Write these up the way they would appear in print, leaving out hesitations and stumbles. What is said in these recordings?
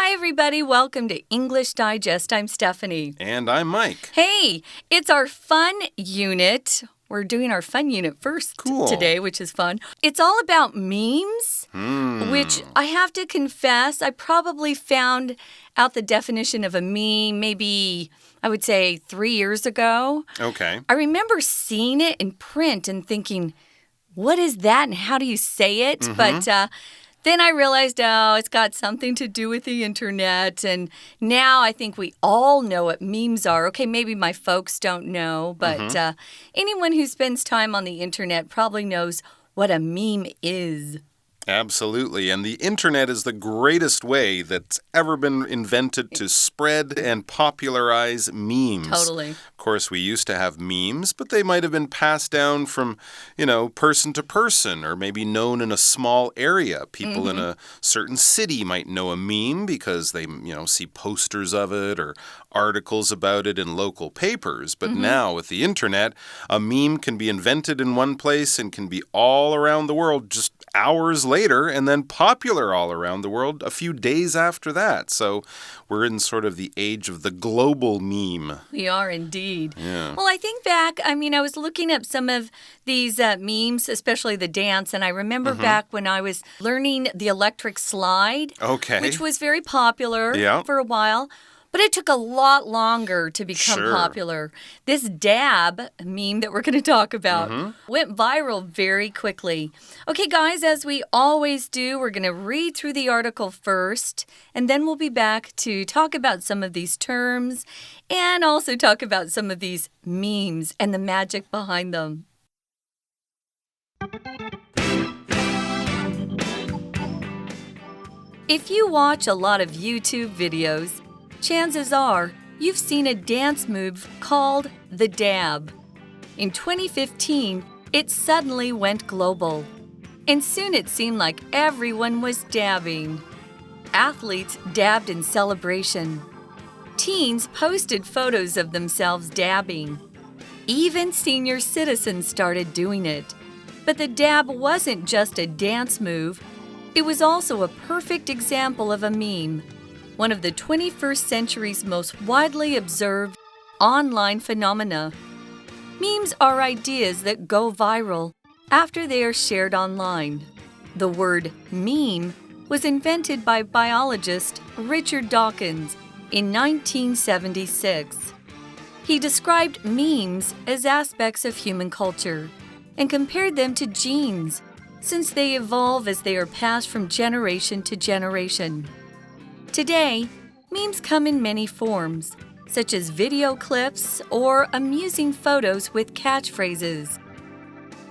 Hi, everybody. Welcome to English Digest. I'm Stephanie. And I'm Mike. Hey, it's our fun unit. We're doing our fun unit first today, which is fun. It's all about memes, which I have to confess, I probably found out the definition of a meme maybe, I would say, 3 years ago. Okay. I remember seeing it in print and thinking, what is that and how do you say it? But then I realized, it's got something to do with the internet. And now I think we all know what memes are. Okay, maybe my folks don't know, but anyone who spends time on the internet probably knows what a meme is. Absolutely. And the internet is the greatest way that's ever been invented to spread and popularize memes. Totally. Of course, we used to have memes, but they might have been passed down from, person to person or maybe known in a small area. People in a certain city might know a meme because they, see posters of it or articles about it in local papers. But now with the internet, a meme can be invented in one place and can be all around the world just hours later and then popular all around the world a few days after that. So we're in sort of the age of the global meme. We are indeed. Yeah. Well, I think back, I was looking up some of these memes, especially the dance, and I remember back when I was learning the electric slide, which was very popular for a while. But it took a lot longer to become popular. This dab meme that we're going to talk about went viral very quickly. Okay, guys, as we always do, we're going to read through the article first, and then we'll be back to talk about some of these terms and also talk about some of these memes and the magic behind them. If you watch a lot of YouTube videos, chances are you've seen a dance move called the dab. In 2015, it suddenly went global. And soon it seemed like everyone was dabbing. Athletes dabbed in celebration. Teens posted photos of themselves dabbing. Even senior citizens started doing it. But the dab wasn't just a dance move. It was also a perfect example of a meme. One of the 21st century's most widely observed online phenomena. Memes are ideas that go viral after they are shared online. The word meme was invented by biologist Richard Dawkins in 1976. He described memes as aspects of human culture and compared them to genes, since they evolve as they are passed from generation to generation. Today, memes come in many forms, such as video clips or amusing photos with catchphrases.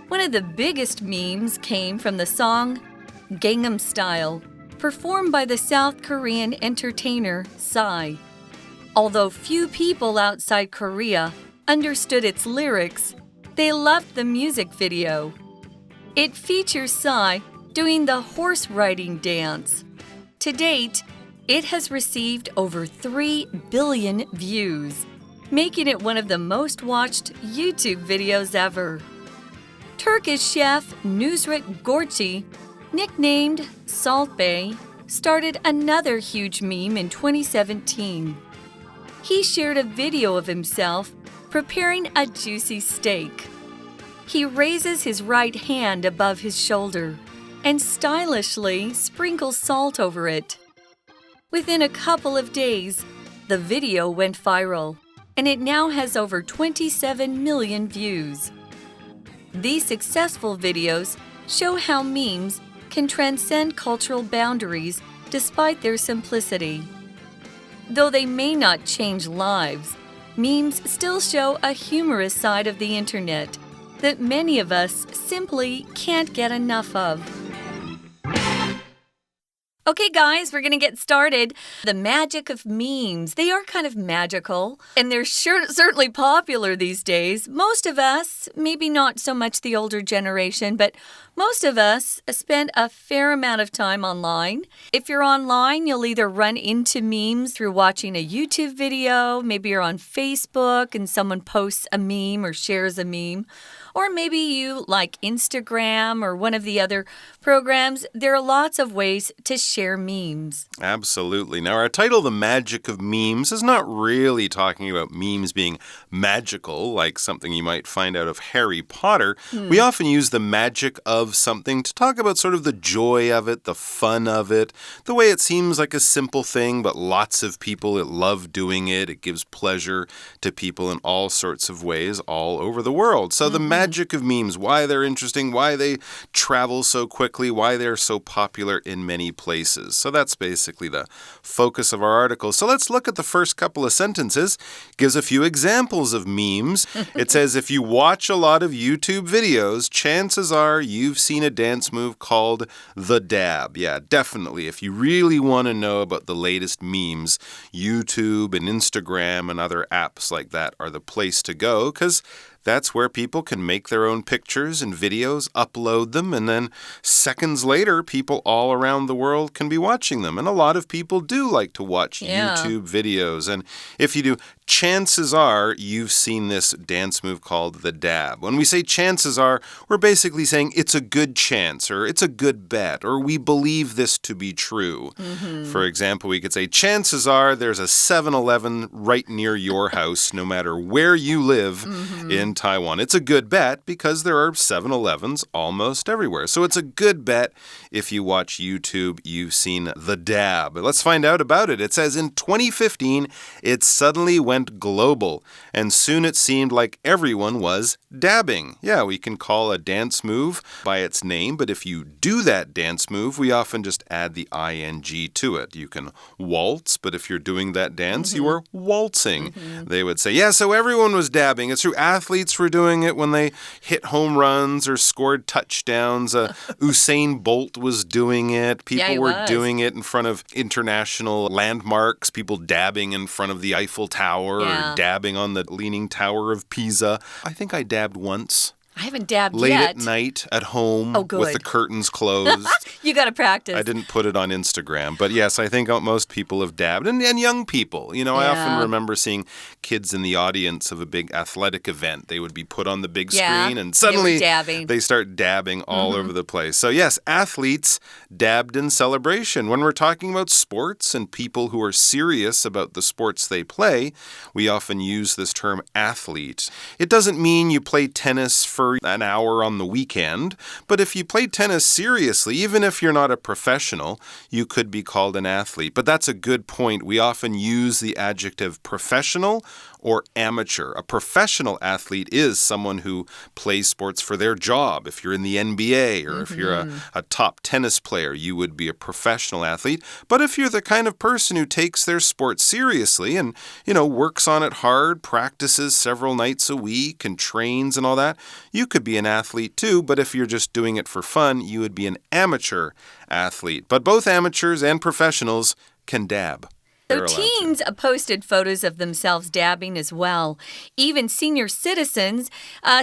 One of the biggest memes came from the song Gangnam Style, performed by the South Korean entertainer Psy. Although few people outside Korea understood its lyrics, they loved the music video. It features Psy doing the horse riding dance. To date, it has received over 3 billion views, making it one of the most watched YouTube videos ever. Turkish chef Nusret Gorci, nicknamed Salt Bae, started another huge meme in 2017. He shared a video of himself preparing a juicy steak. He raises his right hand above his shoulder and stylishly sprinkles salt over it. Within a couple of days, the video went viral, and it now has over 27 million views. These successful videos show how memes can transcend cultural boundaries despite their simplicity. Though they may not change lives, memes still show a humorous side of the internet that many of us simply can't get enough of. Okay, guys, we're going to get started. The magic of memes. They are kind of magical, and they're certainly popular these days. Most of us, maybe not so much the older generation, but most of us spend a fair amount of time online. If you're online, you'll either run into memes through watching a YouTube video. Maybe you're on Facebook and someone posts a meme or shares a meme. Or maybe you like Instagram or one of the other programs. There are lots of ways to share memes. Absolutely. Now, our title, The Magic of Memes, is not really talking about memes being magical, like something you might find out of Harry Potter. We often use the magic of something to talk about sort of the joy of it, the fun of it, the way it seems like a simple thing, but lots of people love doing it. It gives pleasure to people in all sorts of ways all over the world. So the magic of memes, why they're interesting, why they travel so quickly, why they're so popular in many places. So that's basically the focus of our article. So let's look at the first couple of sentences. It gives a few examples of memes. It says, if you watch a lot of YouTube videos, chances are you've seen a dance move called the dab. Yeah, definitely. If you really want to know about the latest memes, YouTube and Instagram and other apps like that are the place to go because that's where people can make their own pictures and videos, upload them, and then seconds later, people all around the world can be watching them. And a lot of people do like to watch YouTube videos. And if you do, chances are you've seen this dance move called the dab. When we say chances are, we're basically saying it's a good chance, or it's a good bet, or we believe this to be true. For example, we could say chances are there's a 7-Eleven right near your house, no matter where you live in Taiwan. It's a good bet because there are 7-Elevens almost everywhere. So it's a good bet if you watch YouTube, you've seen the dab. But let's find out about it. It says in 2015, it suddenly went global, and soon it seemed like everyone was dabbing. Yeah, we can call a dance move by its name, but if you do that dance move, we often just add the ing to it. You can waltz, but if you're doing that dance, you are waltzing. They would say, yeah, so everyone was dabbing. It's true. Athletes were doing it when they hit home runs or scored touchdowns. Usain Bolt was doing it. People were doing it in front of international landmarks. People dabbing in front of the Eiffel Tower or dabbing on the Leaning Tower of Pisa. I think I dabbed once. I haven't dabbed late yet. Late at night at home with the curtains closed. You got to practice. I didn't put it on Instagram. But yes, I think most people have dabbed. And young people. You know, I often remember seeing kids in the audience of a big athletic event. They would be put on the big screen and suddenly they start dabbing all over the place. So yes, athletes dabbed in celebration. When we're talking about sports and people who are serious about the sports they play, we often use this term athlete. It doesn't mean you play tennis for an hour on the weekend, but if you play tennis seriously, even if you're not a professional, you could be called an athlete. But that's a good point. We often use the adjective professional or amateur. A professional athlete is someone who plays sports for their job. If you're in the NBA or if you're a top tennis player, you would be a professional athlete. But if you're the kind of person who takes their sport seriously and, you know, works on it hard, practices several nights a week and trains and all that, you could be an athlete too. But if you're just doing it for fun, you would be an amateur athlete. But both amateurs and professionals can dab. So teens posted photos of themselves dabbing as well. Even senior citizens.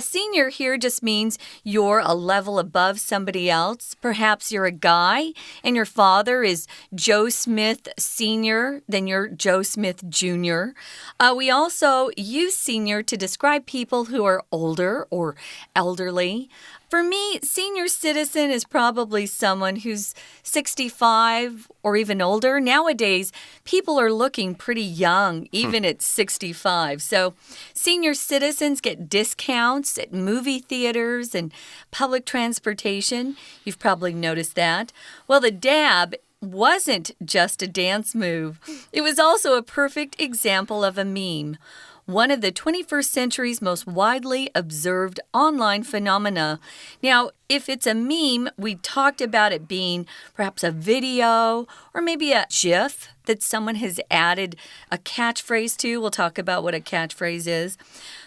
Senior here just means you're a level above somebody else. Perhaps you're a guy and your father is Joe Smith Sr., then you're Joe Smith Jr. We also use senior to describe people who are older or elderly. For me, senior citizen is probably someone who's 65 or even older. Nowadays, people are looking pretty young, even at 65. So senior citizens get discounts at movie theaters and public transportation. You've probably noticed that. Well, the dab wasn't just a dance move. It was also a perfect example of a meme. One of the 21st century's most widely observed online phenomena. Now, if it's a meme, we talked about it being perhaps a video or maybe a GIF that someone has added a catchphrase to. We'll talk about what a catchphrase is.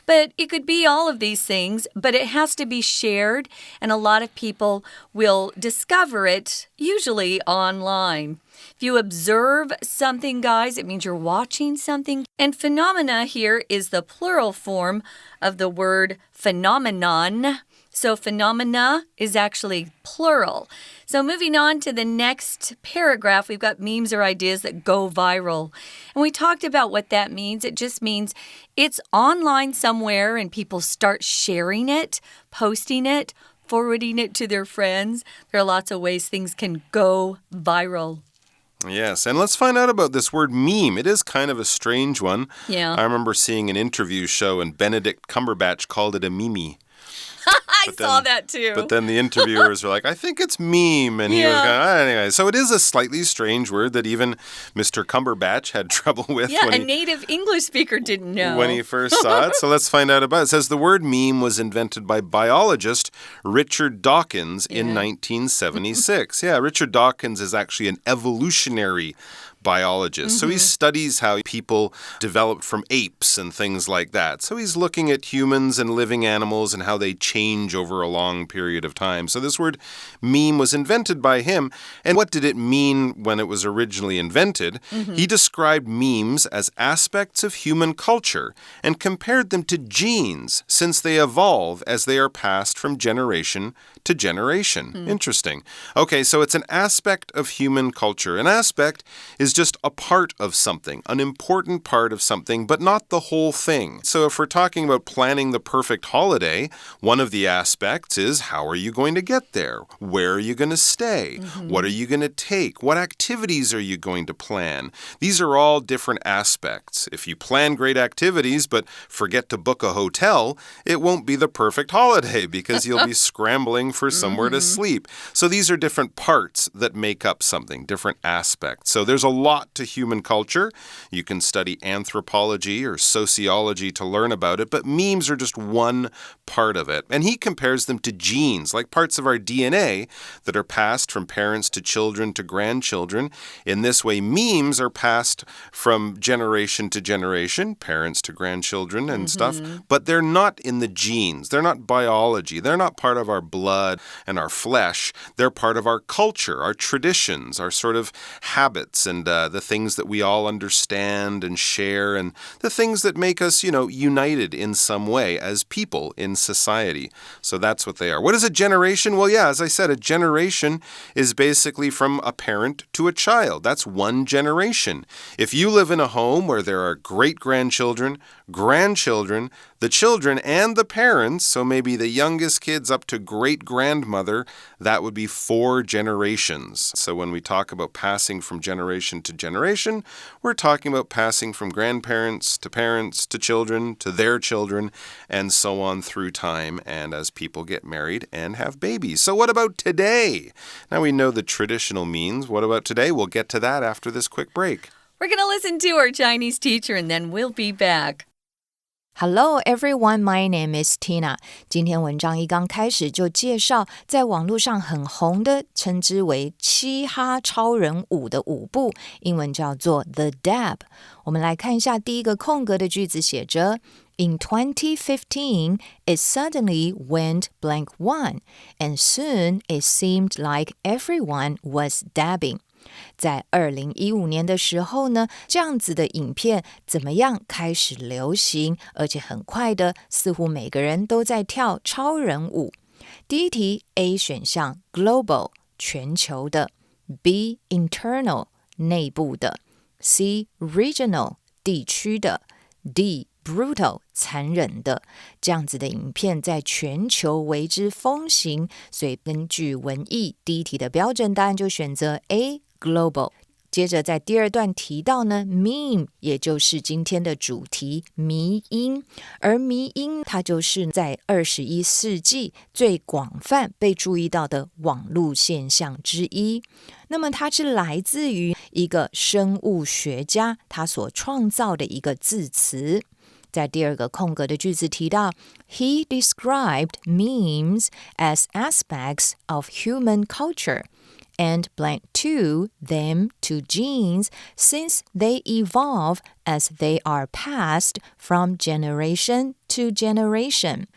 But it could be all of these things, but it has to be shared, and a lot of people will discover it, usually online. If you observe something, guys, it means you're watching something. And phenomena here is the plural form of the word phenomenon. So phenomena is actually plural. So moving on to the next paragraph, we've got memes or ideas that go viral. And we talked about what that means. It just means it's online somewhere and people start sharing it, posting it, forwarding it to their friends. There are lots of ways things can go viral. Yes, and let's find out about this word meme. It is kind of a strange one. Yeah. I remember seeing an interview show and Benedict Cumberbatch called it a meme. I saw that too. But then the interviewers were like, I think it's meme. And he was going, anyway. So it is a slightly strange word that even Mr. Cumberbatch had trouble with. Yeah, a native English speaker didn't know. When he first saw it. So let's find out about it. It says the word meme was invented by biologist Richard Dawkins in 1976. Yeah, Richard Dawkins is actually an evolutionary biologist. So he studies how people developed from apes and things like that. So he's looking at humans and living animals and how they change over a long period of time. So this word meme was invented by him. And what did it mean when it was originally invented? He described memes as aspects of human culture and compared them to genes since they evolve as they are passed from generation to generation. Interesting. Okay, so it's an aspect of human culture. An aspect is just a part of something, an important part of something, but not the whole thing. So if we're talking about planning the perfect holiday, one of the aspects is how are you going to get there? Where are you going to stay? What are you going to take? What activities are you going to plan? These are all different aspects. If you plan great activities but forget to book a hotel, it won't be the perfect holiday because you'll be scrambling for somewhere to sleep. So these are different parts that make up something, different aspects. So there's a lot to human culture. You can study anthropology or sociology to learn about it, but memes are just one part of it. And he compares them to genes, like parts of our DNA that are passed from parents to children to grandchildren. In this way, memes are passed from generation to generation, parents to grandchildren and stuff, but they're not in the genes. They're not biology. They're not part of our blood and our flesh. They're part of our culture, our traditions, our sort of habits and the things that we all understand and share and the things that make us, united in some way as people in society. So that's what they are. What is a generation? Well, yeah, as I said, a generation is basically from a parent to a child. That's one generation. If you live in a home where there are great-grandchildren, grandchildren, the children and the parents, so maybe the youngest kids up to great-grandmother, that would be 4 generations. So when we talk about passing from generation to generation, we're talking about passing from grandparents to children, to their children, and so on through time and as people get married and have babies. So what about today? Now we know the traditional means. What about today? We'll get to that after this quick break. We're going to listen to our Chinese teacher and then we'll be back. Hello everyone, my name is Tina. 今天文章一刚开始就介绍在网络上很红的称之为嘻哈超人舞的舞步，英文叫做 The Dab。 我们来看一下第一个空格的句子写着In 2015, it suddenly went blank one, and soon it seemed like everyone was dabbing. 在2015年的时候呢，这样子的影片怎么样开始流行，而且很快的，似乎每个人都在跳超人舞。第一题 A 选项 Global 全球的， B Internal 内部的， C Regional 地区的， D Brutal 残忍的，这样子的影片在全球为之风行，所以根据文意，第一题的标准答案就选择 A Global。 接着在第二段提到呢 meme 也就是今天的主题迷因，而迷因它就是在21世纪最广泛被注意到的网络现象之一。那么它是来自于一个生物学家他所创造的一个字词。在第二个空格的句子提到 He described memes as aspects of human culture and blank to them to genes since they evolve as they are passed from generation to generation.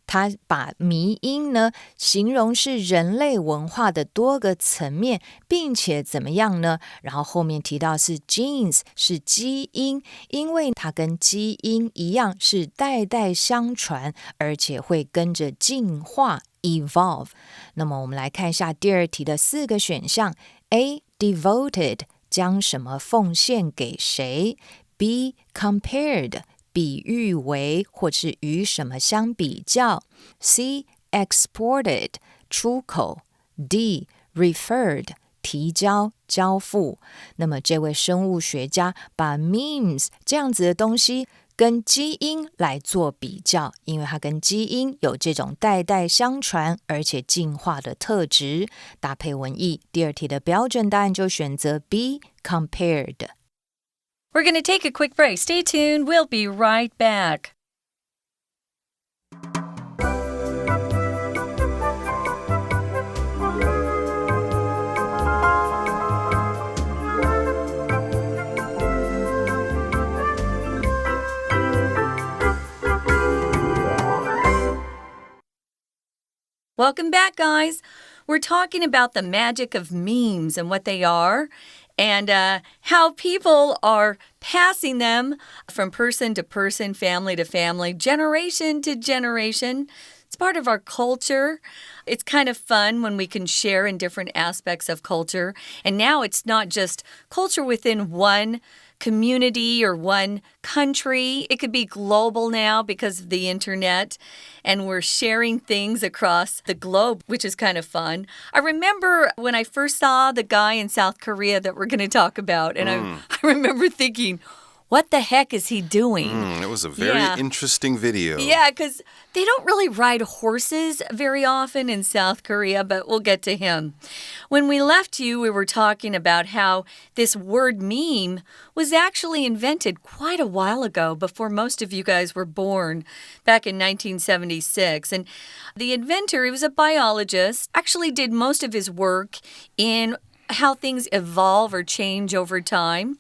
他把迷因呢形容是人类文化的多个层面，并且怎么样呢？然后后面提到是 genes 是基因，因为它跟基因一样是代代相传，而且会跟着进化 evolve。那么我们来看一下第二题的4个选项。A. Devoted 将什么奉献给谁？ B. Compared 比喻为或是与什么相比较？ C. Exported 出口。 D. Referred提交交付。那么这位生物学家把 memes 这样子的东西跟基因来做比较，因为它跟基因有这种代代相传而且进化的特质。搭配文意，第二题的标准答案就选择 B. Compared。 We're going to take a quick break. Stay tuned. We'll be right back. Welcome back, guys. We're talking about the magic of memes and what they are, and how people are passing them from person to person, family to family, generation to generation. It's part of our culture. It's kind of fun when we can share in different aspects of culture. And now it's not just culture within one community or one country. It could be global now because of the internet, and we're sharing things across the globe, which is kind of fun. I remember when I first saw the guy in South Korea that we're going to talk about, and I remember thinking, what the heck is he doing? It was a very interesting video. Yeah, because they don't really ride horses very often in South Korea, but we'll get to him. When we left you, we were talking about how this word meme was actually invented quite a while ago, before most of you guys were born, back in 1976. And the inventor, he was a biologist, actually did most of his work in how things evolve or change over time.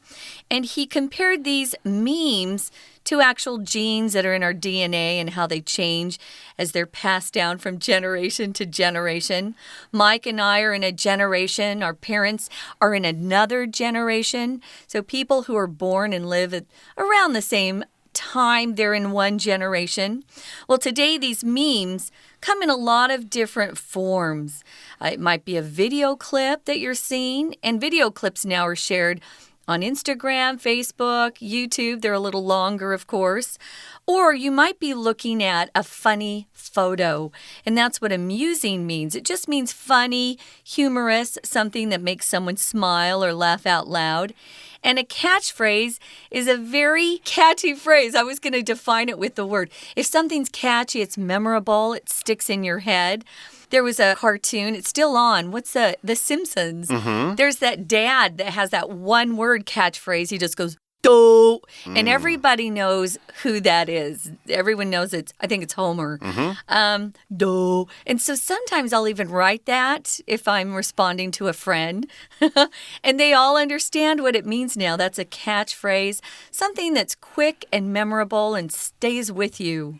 And he compared these memes to actual genes that are in our DNA and how they change as they're passed down from generation to generation. Mike and I are in a generation. Our parents are in another generation. So people who are born and live at around the same time, they're in one generation. Well, today these memes come in a lot of different forms. It might be a video clip that you're seeing, and video clips now are shared on Instagram, Facebook, YouTube. They're a little longer, of course. Or you might be looking at a funny photo, and that's what amusing means. It just means funny, humorous, something that makes someone smile or laugh out loud. And a catchphrase is a very catchy phrase. I was going to define it with the word. If something's catchy, it's memorable, it sticks in your head. There was a cartoon, it's still on. What's The Simpsons? There's that dad that has that one word catchphrase. He just goes, "Do," and everybody knows who that is. Everyone knows I think it's Homer. Do. And so sometimes I'll even write that if I'm responding to a friend. And they all understand what it means now. That's a catchphrase, something that's quick and memorable and stays with you.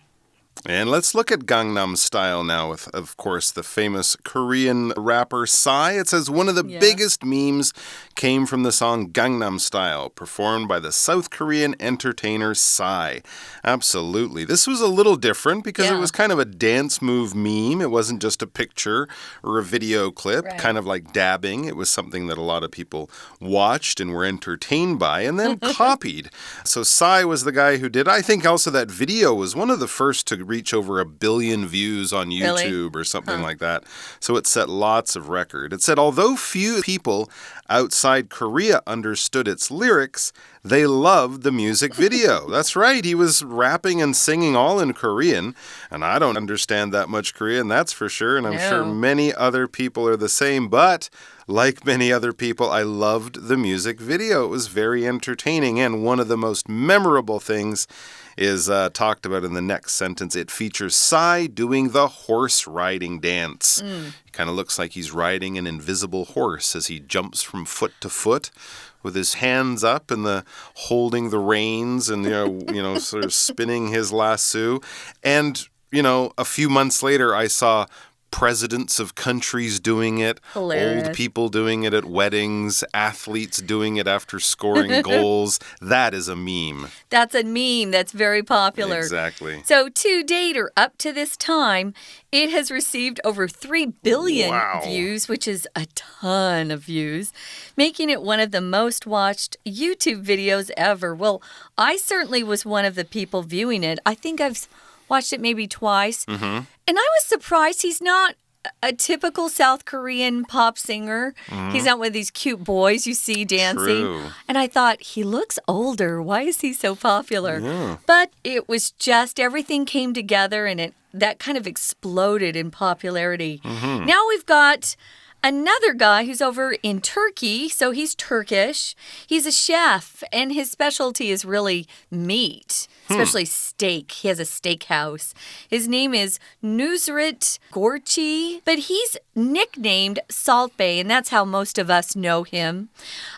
And let's look at Gangnam Style now with, of course, the famous Korean rapper Psy. It says one of the biggest memes came from the song Gangnam Style, performed by the South Korean entertainer Psy. Absolutely. This was a little different because it was kind of a dance move meme. It wasn't just a picture or a video clip, kind of like dabbing. It was something that a lot of people watched and were entertained by and then copied. So Psy was the guy who did. I think also that video was one of the first to reach over 1 billion views on YouTube or something like that. So it set lots of record. It said, although few people outside Korea understood its lyrics, they loved the music video. That's right. He was rapping and singing all in Korean. And I don't understand that much Korean, that's for sure. And I'm sure many other people are the same. But like many other people, I loved the music video. It was very entertaining. And one of the most memorable things is talked about in the next sentence. It features Psy doing the horse riding dance. It kind of looks like he's riding an invisible horse as he jumps from foot to foot with his hands up and holding the reins and sort of spinning his lasso. And a few months later I saw presidents of countries doing it, Hilarious. old people doing it at weddings, athletes doing it after scoring goals. That is a meme. That's a meme that's very popular. Exactly. So to date, or up to this time, it has received over 3 billion views, which is a ton of views, making it one of the most watched YouTube videos ever. Well, I certainly was one of the people viewing it. I think I've watched it maybe twice. And I was surprised he's not a typical South Korean pop singer. He's not one of these cute boys you see dancing. True. And I thought, he looks older. Why is he so popular? Yeah. But it was just everything came together and that kind of exploded in popularity. Now we've got another guy who's over in Turkey, so he's Turkish. He's a chef, and his specialty is really meat, especially steak. He has a steakhouse. His name is Nusret Gorchi, but he's nicknamed Salt Bae, and that's how most of us know him.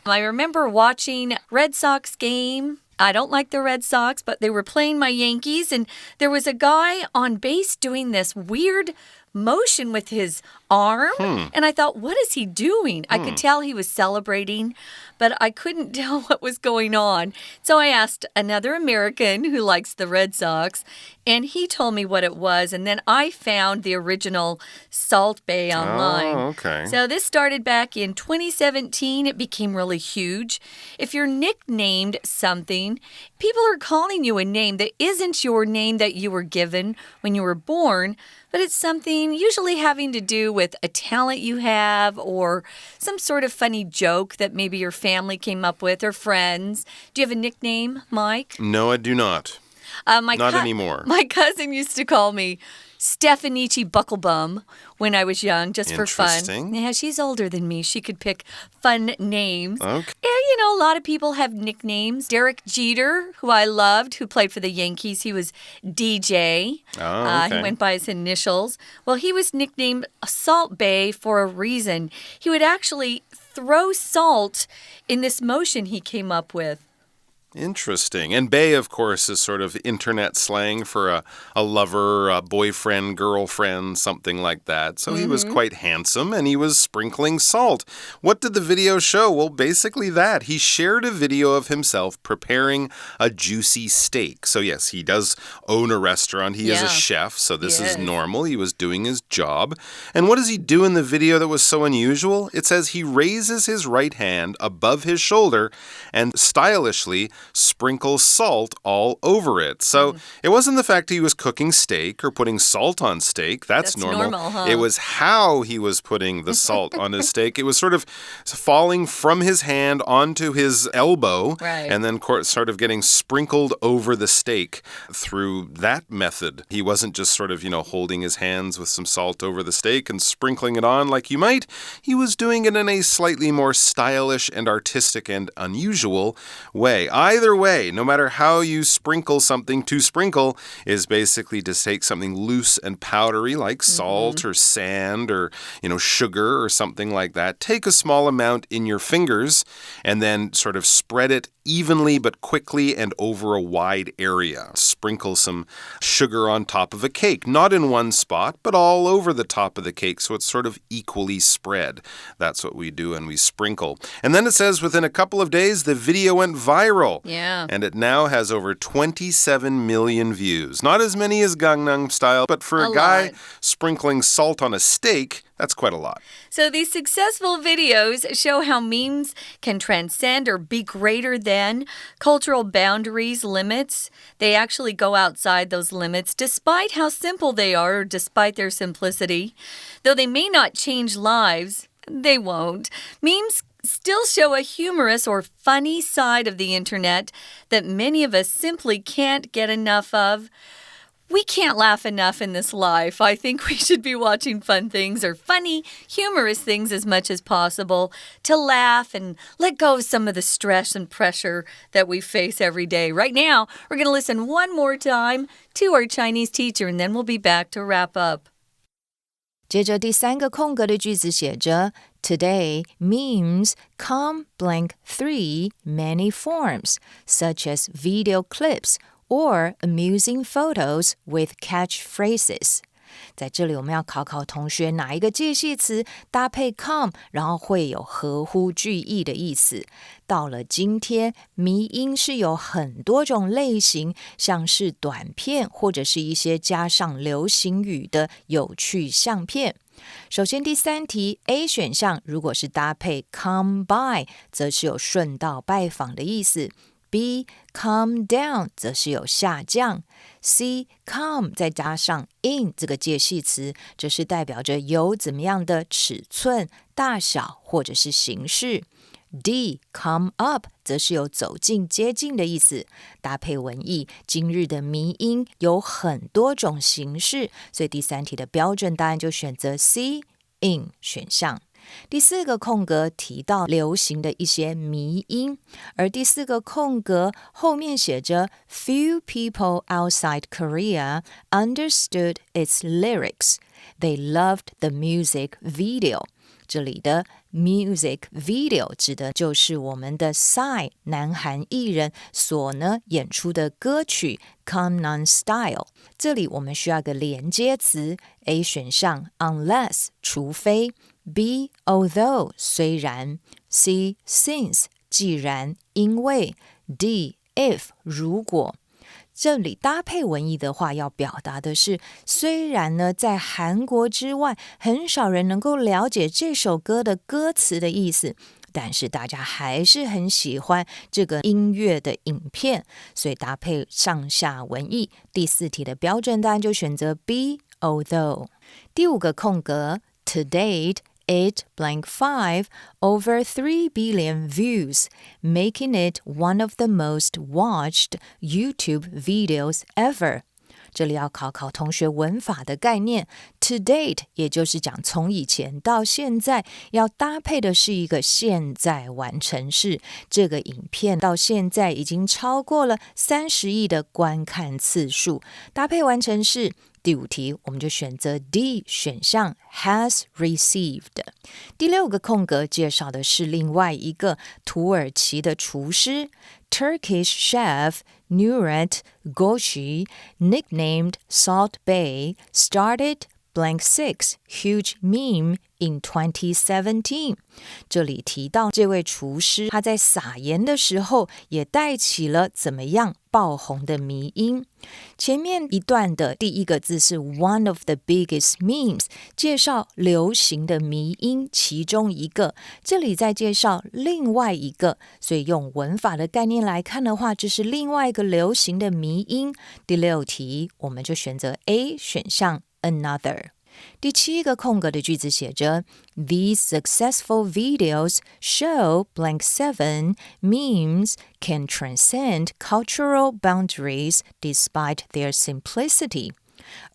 I remember watching Red Sox game. I don't like the Red Sox, but they were playing my Yankees, and there was a guy on base doing this weird motion with his arm. And I thought, what is he doing? I could tell he was celebrating, but I couldn't tell what was going on. So I asked another American who likes the Red Sox, and he told me what it was. And then I found the original Salt Bae online. Oh, okay. So this started back in 2017. It became really huge. If you're nicknamed something, people are calling you a name that isn't your name that you were given when you were born, but it's something usually having to do with a talent you have or some sort of funny joke that maybe your family came up with or friends. Do you have a nickname, Mike? No, I do not. Not anymore. My cousin used to call me Stephanici Bucklebum when I was young, just for fun. Interesting. Yeah, she's older than me. She could pick fun names. Okay. Yeah, you know, a lot of people have nicknames. Derek Jeter, who I loved, who played for the Yankees, he was DJ. Oh, okay. He went by his initials. Well, he was nicknamed Salt Bae for a reason. He would actually throw salt in this motion he came up with. Interesting. And bae, of course, is sort of internet slang for a lover, a boyfriend, girlfriend, something like that. So he was quite handsome, and he was sprinkling salt. What did the video show? Well, basically that. He shared a video of himself preparing a juicy steak. So yes, he does own a restaurant. He is a chef, so this is normal. He was doing his job. And what does he do in the video that was so unusual? It says he raises his right hand above his shoulder and stylishly sprinkle salt all over it. So it wasn't the fact he was cooking steak or putting salt on steak. That's normal. Huh? It was how he was putting the salt on his steak. It was sort of falling from his hand onto his elbow and then sort of getting sprinkled over the steak through that method. He wasn't just sort of, holding his hands with some salt over the steak and sprinkling it on like you might. He was doing it in a slightly more stylish and artistic and unusual way. Either way, no matter how you sprinkle something, to sprinkle is basically to take something loose and powdery like salt or sand or, sugar or something like that. Take a small amount in your fingers and then sort of spread it evenly but quickly and over a wide area. Sprinkle some sugar on top of a cake, not in one spot, but all over the top of the cake so it's sort of equally spread. That's what we do and we sprinkle. And then it says within a couple of days, the video went viral. Yeah. And it now has over 27 million views. Not as many as Gangnam Style, but for a guy sprinkling salt on a steak, that's quite a lot. So these successful videos show how memes can transcend or be greater than cultural boundaries, limits. They actually go outside those limits despite how simple they are or despite their simplicity. Though they may not change lives, they won't. Memes still show a humorous or funny side of the internet that many of us simply can't get enough of. We can't laugh enough in this life. I think we should be watching fun things or funny, humorous things as much as possible to laugh and let go of some of the stress and pressure that we face every day. Right now, we're going to listen one more time to our Chinese teacher, and then we'll be back to wrap up. 接着第三个空格的句子写着 Today, memes come blank 3 many forms, such as video clips or amusing photos with catchphrases. 在这里我们要考考同学哪一个介系词搭配 come 然后会有合乎句意的意思。到了今天，迷因是有很多种类型，像是短片或者是一些加上流行语的有趣相片。首先第3题 A 选项如果是搭配 come by 则是有顺道拜访的意思， B come down 则是有下降， C come 再加上 in 这个介系词，这是代表着有怎么样的尺寸、大小或者是形式， D come up 则是有走近接近的意思。搭配文意，今日的迷因有很多种形式，所以第3题的标准答案就选择 C in 选项。第4个空格提到流行的一些迷因，而第4个空格后面写着 Few people outside Korea understood its lyrics. They loved the music video. 这里的 music video 指的就是我们的 Psy 南韩艺人所演出的歌曲 Gangnam Style。 这里我们需要个连接词， A 选项 unless 除非， B although 虽然， C since 既然因为， D if 如果。这里搭配文意的话，要表达的是，虽然呢，在韩国之外，很少人能够了解这首歌的歌词的意思，但是大家还是很喜欢这个音乐的影片，所以搭配上下文意。第4题的标准答案就选择 B although。 第5个空格 To date it blank 5 over 3 billion views, making it one of the most watched YouTube videos ever. 这里要考考同学文法的概念， to date 也就是讲从以前到现在，要搭配的是一个现在完成式。这个影片到现在已经超过了30亿的观看次数，搭配完成式。第5题我们就选择 D 选项 has received。 第6个空格介绍的是另外一个土耳其的厨师 Turkish chef Nuret Goshi, nicknamed Salt Bae, started blank 6 huge meme in 2017。 这里提到这位厨师，他在撒盐的时候也带起了怎么样爆红的迷因。前面一段的第1个字是 one of the biggest memes， 介绍流行的迷因其中一个，这里再介绍另外一个，所以用文法的概念来看的话，这是另外一个流行的迷因。第6题我们就选择 A 选项 another。第7个空格的句子写着 These successful videos show blank 7 memes can transcend cultural boundaries despite their simplicity。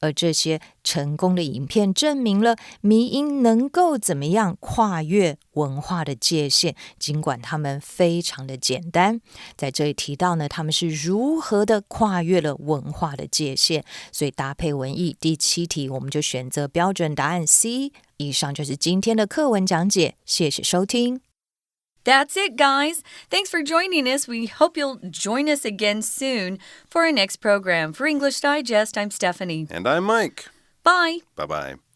而这些成功的影片证明了迷因能够怎么样跨越文化的界限，尽管他们非常的简单。在这里提到呢，他们是如何的跨越了文化的界限，所以搭配文意。第7题我们就选择标准答案 C。 以上就是今天的课文讲解，谢谢收听。That's it, guys. Thanks for joining us. We hope you'll join us again soon for our next program. For English Digest, I'm Stephanie. And I'm Mike. Bye. Bye-bye.